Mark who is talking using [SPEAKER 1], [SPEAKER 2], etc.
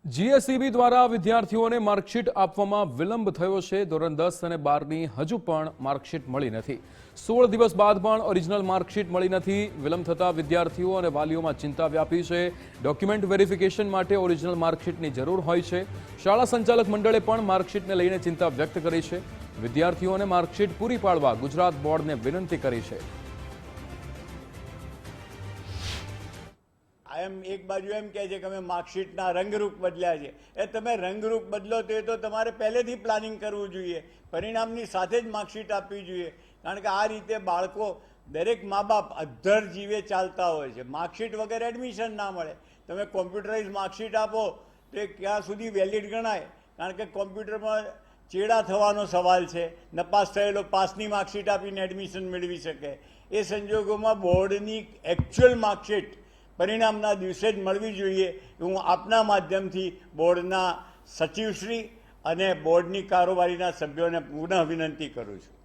[SPEAKER 1] GSEB દ્વારા વિદ્યાર્થીઓને marksheet આપવામાં વિલંબ થયો છે। ધોરણ 10 અને 12ની હજુ પણ માર્કશીટ મળી નથી। 16 દિવસ બાદ પણ ઓરિજિનલ માર્કશીટ મળી નથી। વિલંબ થતા વિદ્યાર્થીઓ અને વાલીઓમાં ચિંતા વ્યાપી છે। ડોક્યુમેન્ટ વેરિફિકેશન માટે ઓરિજિનલ માર્કશીટની જરૂર હોય છે। શાળા સંચાલક મંડળે પણ માર્કશીટને લઈને ચિંતા વ્યક્ત કરી છે। વિદ્યાર્થીઓને માર્કશીટ પૂરી પાડવા ગુજરાત બોર્ડને વિનંતી કરી છે।
[SPEAKER 2] એમ એક બાજુ એમ કહે છે કે અમે માર્કશીટના રંગરૂપ બદલ્યા છે। એ તમે રંગરૂપ બદલો તો તમારે પહેલેથી પ્લાનિંગ કરવું જોઈએ। પરિણામની સાથે જ માર્કશીટ આપવી જોઈએ। કારણ કે આ રીતે બાળકો દરેક મા બાપ અધ્ધર જીવે ચાલતા હોય છે। માર્કશીટ વગર એડમિશન ના મળે। તમે કોમ્પ્યુટરાઇઝ માર્કશીટ આપો તો એ ક્યાં સુધી વેલિડ ગણાય? કારણ કે કોમ્પ્યુટરમાં ચેડા થવાનો સવાલ છે। નપાસ થયેલો પાસની માર્કશીટ આપીને એડમિશન મેળવી શકે। એ સંજોગોમાં બોર્ડની એકચ્યુઅલ માર્કશીટ પરિણામના દિવસે જ મળવી જોઈએ। હું આપના માધ્યમથી બોર્ડના સચિવશ્રી અને બોર્ડની કારોબારીના સભ્યોને પુનઃ વિનંતી કરું છું।